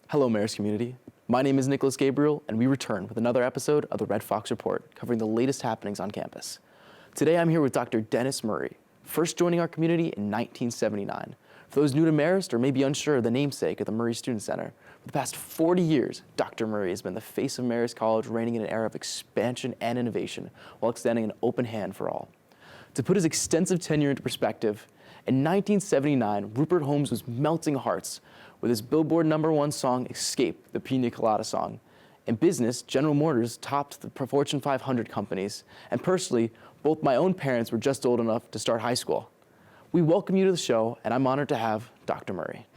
Hello, Marist community. My name is Nick Gabriel, and we return with another episode of the Red Fox Report, covering the latest happenings on campus. Today, I'm here with Dr. Dennis Murray, first joining our community in 1979. For those new to Marist or maybe unsure of the namesake of the Murray Student Center, for the past 40 years, Dr. Murray has been the face of Marist College, reigning in an era of expansion and innovation, while extending an open hand for all. To put his extensive tenure into perspective, in 1979, Rupert Holmes was melting hearts with his Billboard #1 song, Escape, the Pina Colada song. In business, General Motors topped the Fortune 500 companies, and personally, both my own parents were just old enough to start high school. We welcome you to the show, and I'm honored to have Dr. Murray.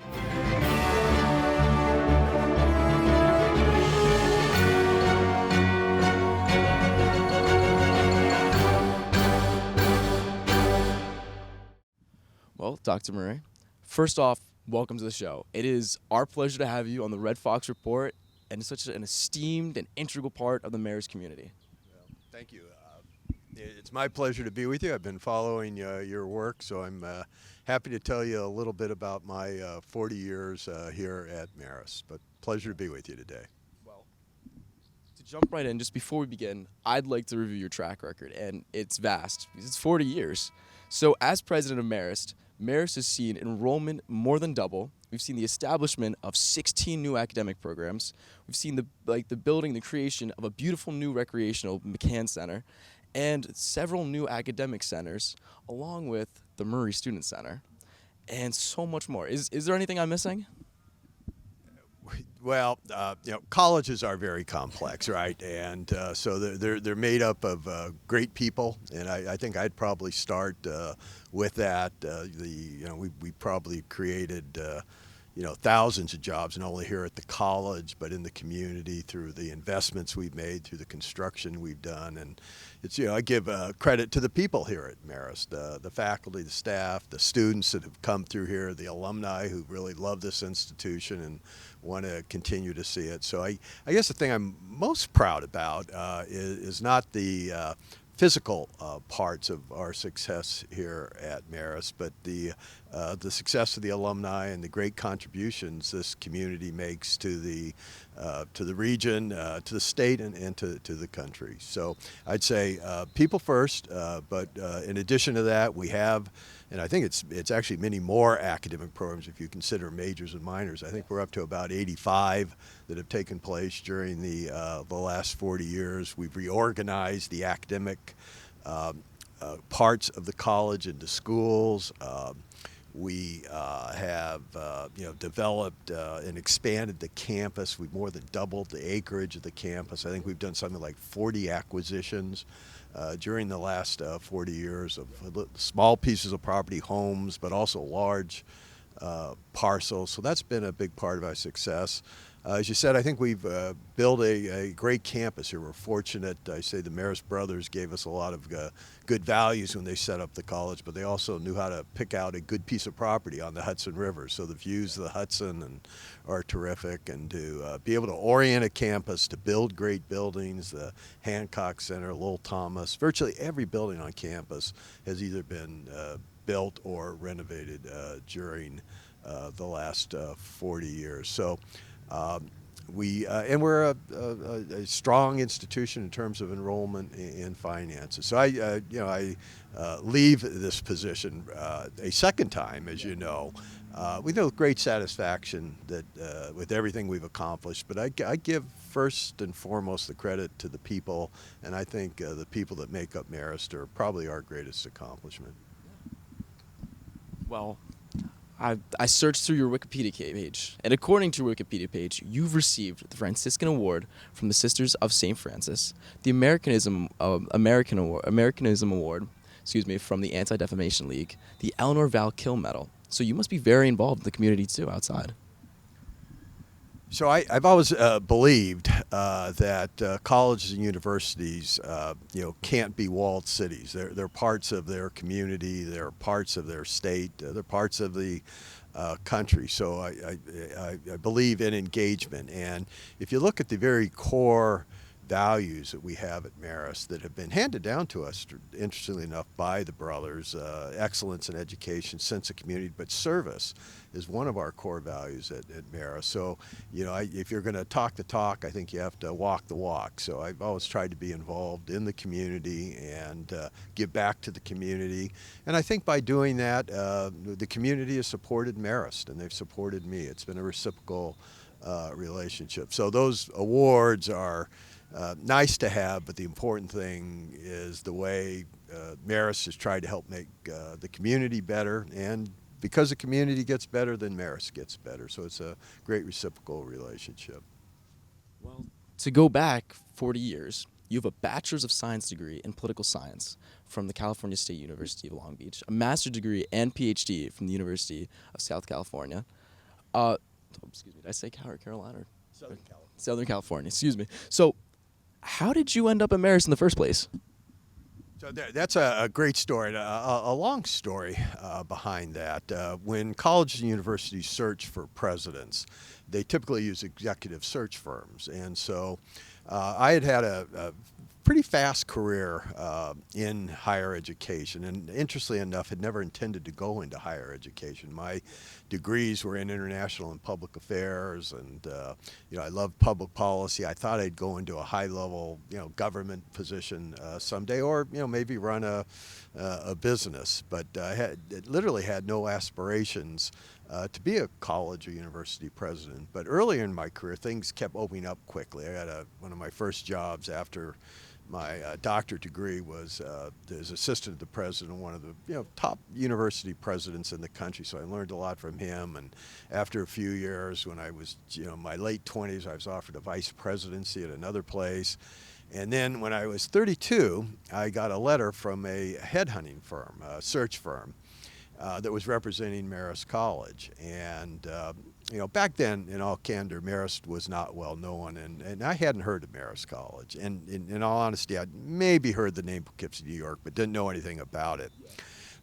Well, Dr. Murray, first off, welcome to the show. It is our pleasure to have you on the Red Fox Report, and such an esteemed and integral part of the Marist community. Well, thank you. It's my pleasure to be with you. I've been following your work, so I'm happy to tell you a little bit about my 40 years here at Marist. But pleasure to be with you today. Well, to jump right in, just before we begin, I'd like to review your track record, and it's vast. It's 40 years. So as president of Marist has seen enrollment more than double. We've seen the establishment of 16 new academic programs. We've seen the creation of a beautiful new recreational McCann Center, and several new academic centers, along with the Murray Student Center, and so much more. Is there anything I'm missing? Well, colleges are very complex, right? And so they're made up of great people, and I think I'd probably start with that. We probably created thousands of jobs, not only here at the college, but in the community through the investments we've made, through the construction we've done. And it's, I give credit to the people here at Marist, the faculty, the staff, the students that have come through here, the alumni who really love this institution and want to continue to see it. So I guess the thing I'm most proud about is not the physical parts of our success here at Marist, but the success of the alumni and the great contributions this community makes to the region, to the state, and to the country. So I'd say people first, but in addition to that, we have, and I think it's actually many more academic programs if you consider majors and minors. I think we're up to about 85 that have taken place during the last 40 years. We've reorganized the academic parts of the college into schools. We have developed and expanded the campus. We've more than doubled the acreage of the campus. I think we've done something like 40 acquisitions during the last 40 years of small pieces of property, homes, but also large parcels. So that's been a big part of our success. As you said, I think we've built a great campus here. We're fortunate. I say the Marist brothers gave us a lot of good values when they set up the college, but they also knew how to pick out a good piece of property on the Hudson River. So the views of the Hudson are terrific, and to be able to orient a campus to build great buildings, the Hancock Center, Lowell Thomas, virtually every building on campus has either been built or renovated during the last 40 years. So. We're a strong institution in terms of enrollment and finances. So I leave this position a second time, as you know. We know with great satisfaction that with everything we've accomplished, but I give first and foremost the credit to the people, and I think the people that make up Marist are probably our greatest accomplishment. Well, I searched through your Wikipedia page, and according to your Wikipedia page, you've received the Franciscan Award from the Sisters of St. Francis, the Americanism Award, from the Anti-Defamation League, the Eleanor Val Kill Medal. So you must be very involved in the community too, outside. So I've always believed that colleges and universities, can't be walled cities. They're parts of their community. They're parts of their state. They're parts of the country. So I believe in engagement. And if you look at the very core values that we have at Marist that have been handed down to us, interestingly enough, by the brothers. Excellence in education, sense of community, but service is one of our core values at Marist. So, if you're going to talk the talk, I think you have to walk the walk. So I've always tried to be involved in the community and give back to the community. And I think by doing that, the community has supported Marist, and they've supported me. It's been a reciprocal relationship. So those awards are nice to have, but the important thing is the way Marist has tried to help make the community better, and because the community gets better, then Marist gets better. So it's a great reciprocal relationship. Well, to go back 40 years, you have a Bachelor's of Science degree in Political Science from the California State University of Long Beach, a Master's degree and PhD from the University of South California. Excuse me, did I say Carolina? Or Southern California. Southern California, excuse me. So how did you end up at Marist in the first place? So that's a great story, a long story behind that. When colleges and universities search for presidents, they typically use executive search firms. And so I had a pretty fast career in higher education, and interestingly enough, had never intended to go into higher education. My degrees were in international and public affairs, and I loved public policy. I thought I'd go into a high-level, government position someday, or maybe run a business. But I literally had no aspirations to be a college or university president. But earlier in my career, things kept opening up quickly. I got one of my first jobs after my doctorate degree was as assistant to the president of one of the top university presidents in the country. So I learned a lot from him. And after a few years, when I was my late 20s, I was offered a vice presidency at another place. And then when I was 32, I got a letter from a headhunting firm, a search firm, that was representing Marist College. And back then, in all candor, Marist was not well known, and I hadn't heard of Marist College. And in all honesty, I'd maybe heard the name Poughkeepsie, New York, but didn't know anything about it.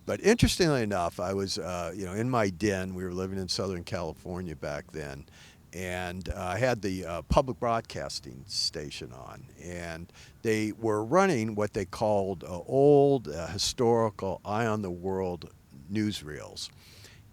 But interestingly enough, I was in my den. We were living in Southern California back then, and I had the public broadcasting station on, and they were running what they called old historical eye on the world newsreels.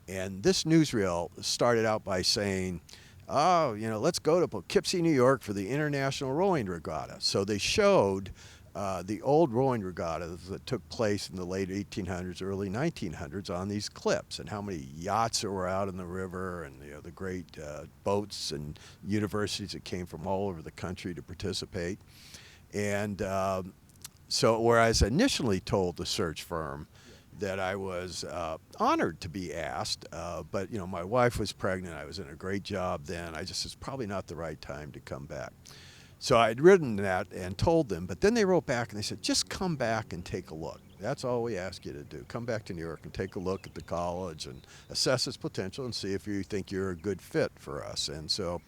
And this newsreel started out by saying, let's go to Poughkeepsie, New York for the International Rowing Regatta. So they showed the old rowing regattas that took place in the late 1800s, early 1900s on these clips, and how many yachts there were out in the river, and the great boats and universities that came from all over the country to participate. And so whereas I initially told the search firm that I was honored to be asked, but my wife was pregnant. I was in a great job then. It's probably not the right time to come back. So I'd written that and told them, but then they wrote back and they said, just come back and take a look. That's all we ask you to do. Come back to New York and take a look at the college and assess its potential and see if you think you're a good fit for us. And so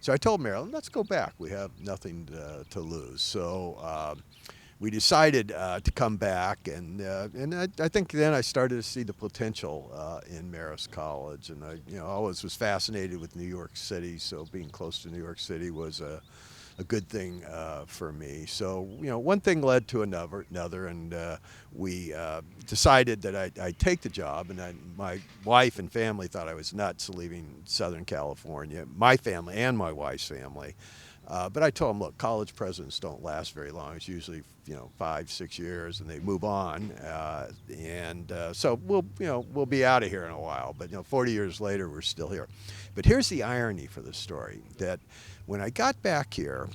I told Marilyn, let's go back. We have nothing to lose. So we decided to come back, and I think then I started to see the potential in Marist College, and I always was fascinated with New York City, so being close to New York City was a good thing for me. So one thing led to another, and we decided that I'd take the job, and my wife and family thought I was nuts leaving Southern California, my family and my wife's family. But I told them, look, college presidents don't last very long. It's usually 5-6 years, and they move on. So we'll be out of here in a while. But 40 years later, we're still here. But here's the irony for the story: that when I got back here,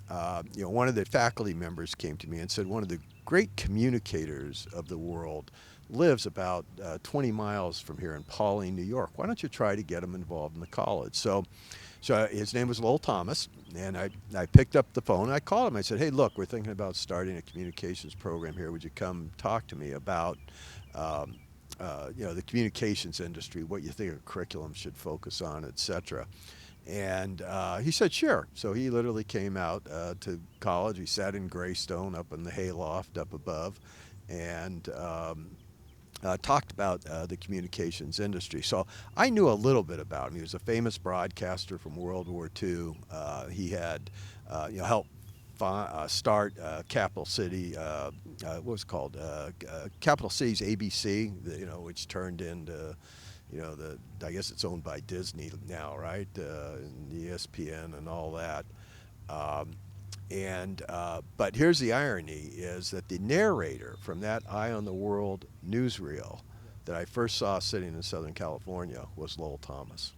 one of the faculty members came to me and said, one of the great communicators of the world lives about 20 miles from here in Pauline, New York. Why don't you try to get him involved in the college? So his name was Lowell Thomas, and I picked up the phone. I called him. I said, hey, look, we're thinking about starting a communications program here. Would you come talk to me about the communications industry, what you think a curriculum should focus on, et cetera? And he said, sure. So he literally came out to college. He sat in Greystone up in the hayloft up above, and talked about the communications industry. So I knew a little bit about him. He was a famous broadcaster from World War II. He had helped start Capital City, what was it called? Capital City's ABC, which turned into, I guess it's owned by Disney now, right? And ESPN and all that. But here's the irony, is that the narrator from that Eye on the World newsreel that I first saw sitting in Southern California was Lowell Thomas,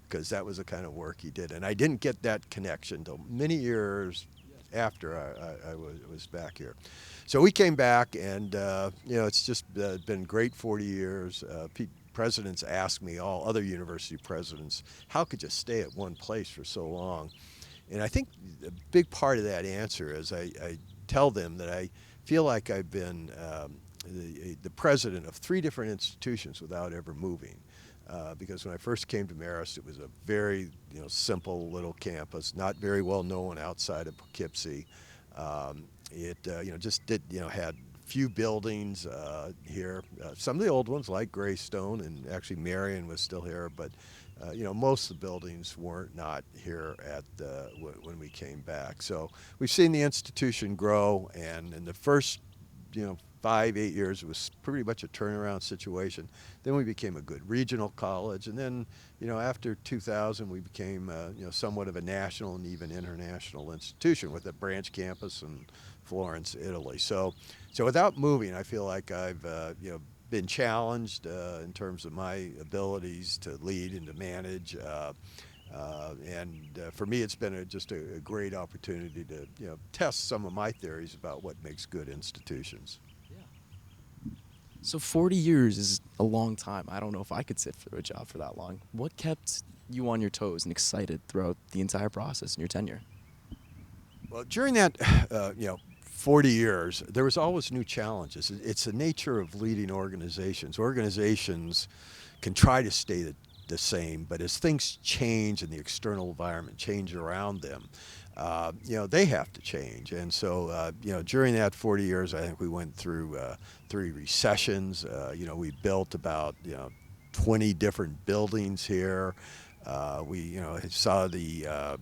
because that was the kind of work he did. And I didn't get that connection until many years after I was back here. So we came back, and it's just been great 40 years. Presidents ask me, all other university presidents, how could you stay at one place for so long? And I think a big part of that answer is I tell them that I feel like I've been the president of 3 different institutions without ever moving. Because when I first came to Marist, it was a very simple little campus, not very well known outside of Poughkeepsie. It had few buildings here. Some of the old ones, like Greystone, and actually Marion was still here, but most of the buildings were not here at when we came back. So we've seen the institution grow, and in the first 5-8 years, it was pretty much a turnaround situation. Then we became a good regional college, and then after 2000, we became somewhat of a national and even international institution with a branch campus in Florence, Italy. So without moving, I feel like I've been challenged in terms of my abilities to lead and to manage. For me, it's been just a great opportunity to test some of my theories about what makes good institutions. So 40 years is a long time. I don't know if I could sit through a job for that long. What kept you on your toes and excited throughout the entire process in your tenure? Well, during that 40 years, there was always new challenges. It's the nature of leading organizations. Organizations can try to stay the same, but as things change and the external environment change around them, they have to change. And so, during that 40 years, I think we went through 3 recessions. We built about 20 different buildings here. We saw the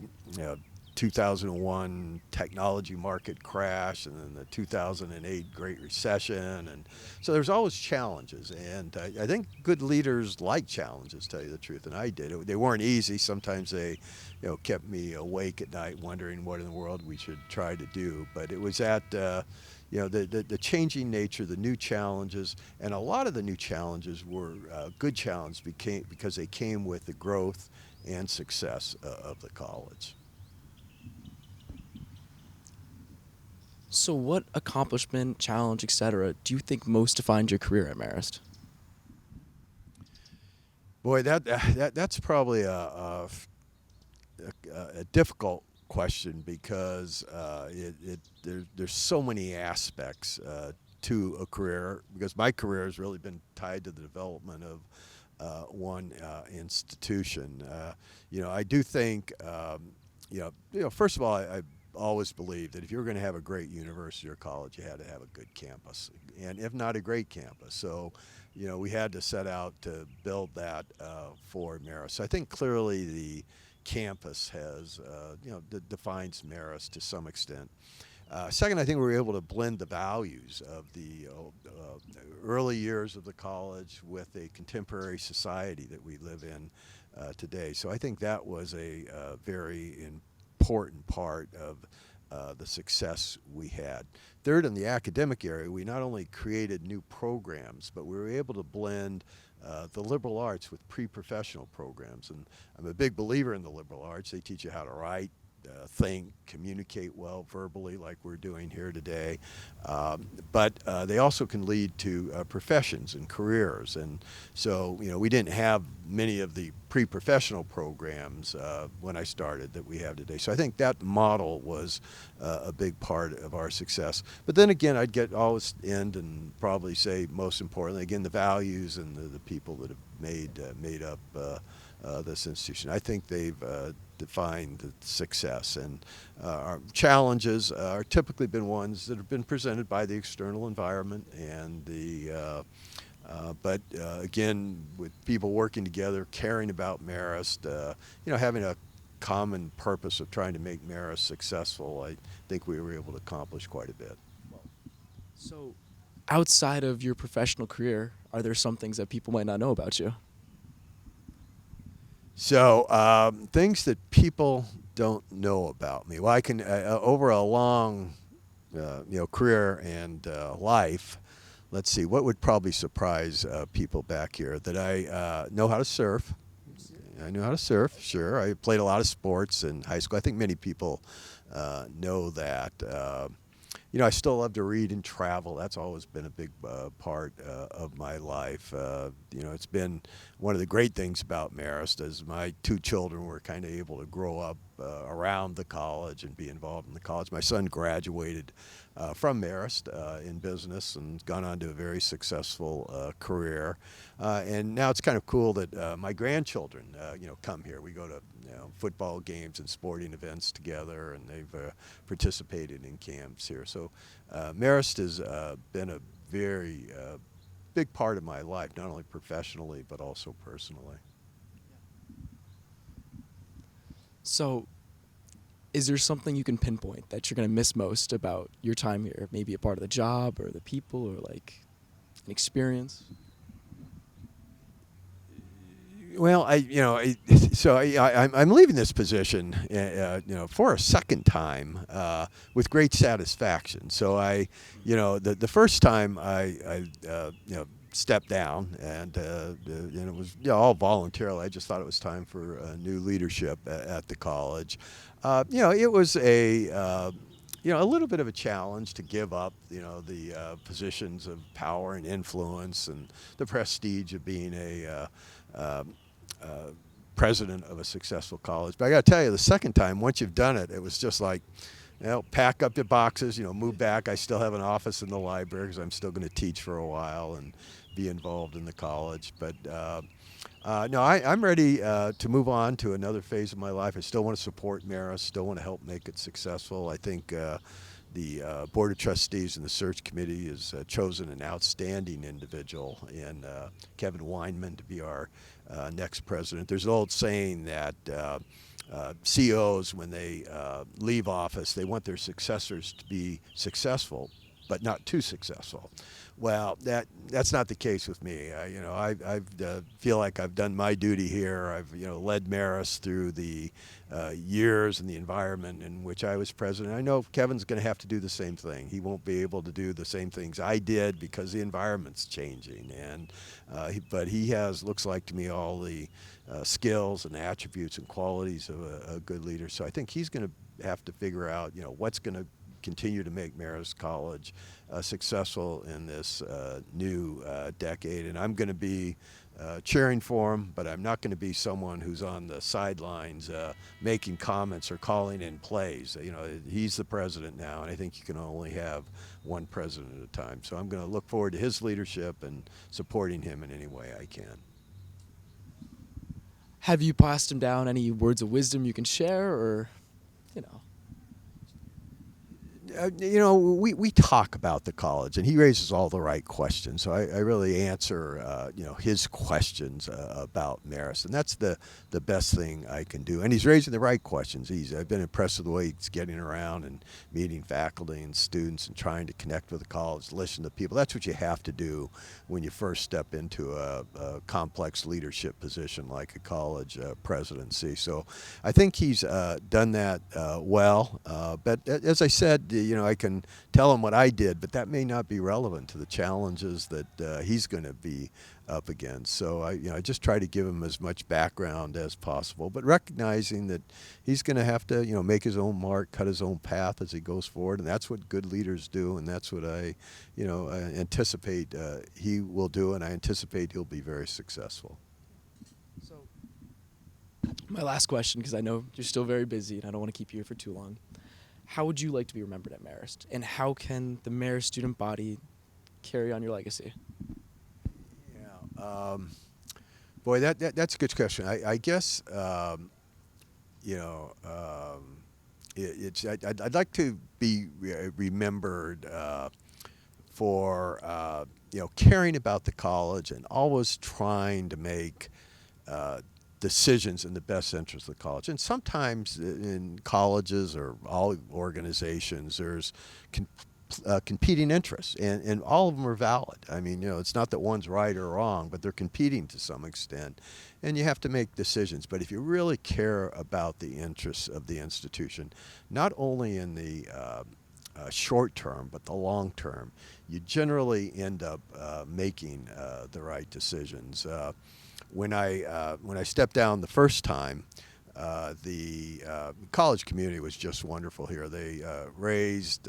2001 technology market crash, and then the 2008 Great Recession, and so there's always challenges. And I think good leaders like challenges, to tell you the truth, and I did. They weren't easy. Sometimes they, kept me awake at night wondering what in the world we should try to do. But it was at the changing nature, the new challenges, and a lot of the new challenges were good challenges because they came with the growth and success of the college. So what accomplishment, challenge, etc., do you think most defined your career at Marist? Boy, that's probably a difficult question, because there's so many aspects to a career, because my career has really been tied to the development of one institution. I do think, first of all, I always believed that if you were going to have a great university or college, you had to have a good campus, and if not a great campus. So, we had to set out to build that for Marist. I think clearly the campus has, defines Marist to some extent. Second, I think we were able to blend the values of the early years of the college with a contemporary society that we live in today. So I think that was a very important part of the success we had. Third, in the academic area, we not only created new programs, but we were able to blend the liberal arts with pre-professional programs. And I'm a big believer in the liberal arts. They teach you how to write, think, communicate well verbally, like we're doing here today. But they also can lead to professions and careers. And so, we didn't have many of the pre-professional programs when I started that we have today. So I think that model was a big part of our success. But then again, I'd always end and probably say, most importantly, again, the values and the people that have made up this institution. I think they've defined the success, and our challenges are typically been ones that have been presented by the external environment, and but again, with people working together, caring about Marist, having a common purpose of trying to make Marist successful, I think we were able to accomplish quite a bit. So, outside of your professional career, are there some things that people might not know about you? So things that people don't know about me. Well, I can over a long, career and life. Let's see, what would probably surprise people back here? That I know how to surf. I knew how to surf, sure. I played a lot of sports in high school. I think many people know that. I still love to read and travel. That's always been a big part of my life. It's been one of the great things about Marist is my two children were kind of able to grow up around the college and be involved in the college. My son graduated from Marist in business and gone on to a very successful career. And now it's kind of cool that my grandchildren, come here. We go to football games and sporting events together, and they've participated in camps here. So Marist has been a very big part of my life, not only professionally but also personally. So, Is there something you can pinpoint that you're going to miss most about your time here? Maybe a part of the job or the people or like an experience? well, I'm leaving this position, for a second time with great satisfaction. So the first time I stepped down, and it was all voluntarily. I just thought it was time for new leadership at the college. It was a little bit of a challenge to give up, the positions of power and influence and the prestige of being a president of a successful college. But I got to tell you, the second time, once you've done it, it was just like, pack up your boxes, move back. I still have an office in the library because I'm still going to teach for a while and be involved in the college. But no, I'm ready to move on to another phase of my life. I still want to support Marist, still want to help make it successful. I think the Board of Trustees and the search committee has chosen an outstanding individual in Kevin Weinman to be our next president. There's an old saying that CEOs, when they leave office, they want their successors to be successful, but not too successful. Well, that's not the case with me. I feel like I've done my duty here. I've led Marist through the years and the environment in which I was president. I know Kevin's going to have to do the same thing. He won't be able to do the same things I did because the environment's changing. But he has, looks like to me, all the skills and attributes and qualities of a good leader. So I think he's going to have to figure out what's going to continue to make Marist College successful in this new decade. And I'm going to be cheering for him, but I'm not going to be someone who's on the sidelines making comments or calling in plays. He's the president now, and I think you can only have one president at a time. So I'm going to look forward to his leadership and supporting him in any way I can. Have you passed him down any words of wisdom you can share, or, we talk about the college, and he raises all the right questions. So I really answer, his questions about Marist, and that's the best thing I can do. And he's raising the right questions. I've been impressed with the way he's getting around and meeting faculty and students and trying to connect with the college, listen to people. That's what you have to do when you first step into a complex leadership position like a college presidency. So I think he's done that well. But as I said, I can tell him what I did, but that may not be relevant to the challenges that he's going to be up against. So I just try to give him as much background as possible, but recognizing that he's going to have to, make his own mark, cut his own path as he goes forward, and that's what good leaders do, and that's what I anticipate he will do, and I anticipate he'll be very successful. So, my last question, because I know you're still very busy and I don't want to keep you here for too long. How would you like to be remembered at Marist, and how can the Marist student body carry on your legacy? Yeah, boy, that's a good question. I guess I'd like to be remembered for caring about the college and always trying to make decisions in the best interest of the college. And sometimes in colleges or all organizations, there's competing interests, and all of them are valid. I mean, it's not that one's right or wrong, but they're competing to some extent, and you have to make decisions. But if you really care about the interests of the institution, not only in the short term, but the long term, you generally end up making the right decisions. When I stepped down the first time, the college community was just wonderful here. They raised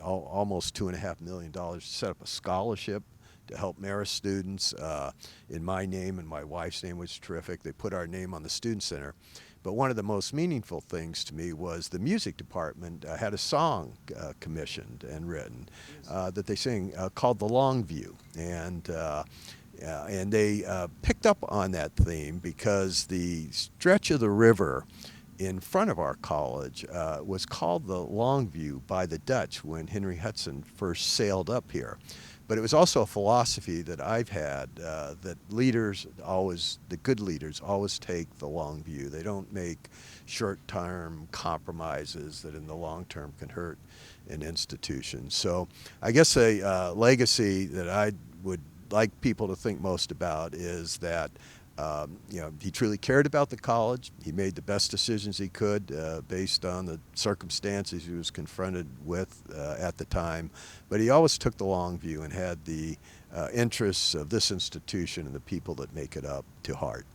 almost $2.5 million to set up a scholarship to help Marist students in my name, and my wife's name was terrific. They put our name on the Student Center. But one of the most meaningful things to me was the music department had a song commissioned and written that they sing called The Long View. And they picked up on that theme because the stretch of the river in front of our college was called the Long View by the Dutch when Henry Hudson first sailed up here. But it was also a philosophy that I've had that the good leaders always take the long view. They don't make short-term compromises that in the long term can hurt an institution. So I guess a legacy that I would like people to think most about is that he truly cared about the college. He made the best decisions he could based on the circumstances he was confronted with at the time. But he always took the long view and had the interests of this institution and the people that make it up to heart.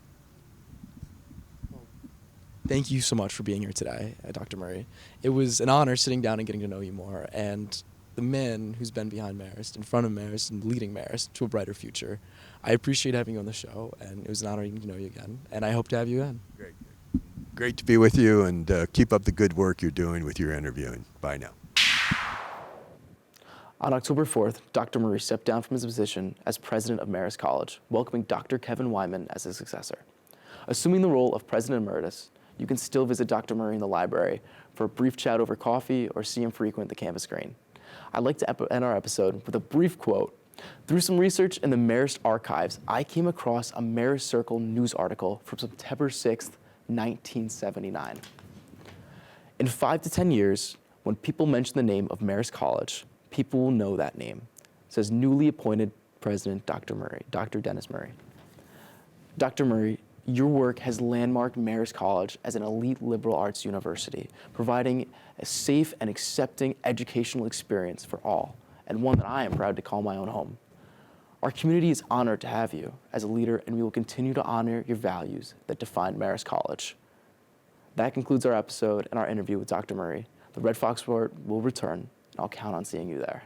Thank you so much for being here today, Dr. Murray. It was an honor sitting down and getting to know you more, and the man who's been behind Marist, in front of Marist, and leading Marist to a brighter future. I appreciate having you on the show, and it was an honor getting to know you again, and I hope to have you again. Great to be with you, and keep up the good work you're doing with your interviewing. Bye now. On October 4th, Dr. Murray stepped down from his position as president of Marist College, welcoming Dr. Kevin Wyman as his successor. Assuming the role of president emeritus, you can still visit Dr. Murray in the library for a brief chat over coffee or see him frequent the campus green. I'd like to end our episode with a brief quote. Through some research in the Marist archives, I came across a Marist Circle news article from September 6th, 1979. In 5 to 10 years, when people mention the name of Marist College, people will know that name, says newly appointed President Dr. Dennis Murray. Dr. Murray, your work has landmarked Marist College as an elite liberal arts university, providing a safe and accepting educational experience for all, and one that I am proud to call my own home. Our community is honored to have you as a leader, and we will continue to honor your values that define Marist College. That concludes our episode and our interview with Dr. Murray. The Red Fox Report will return, and I'll count on seeing you there.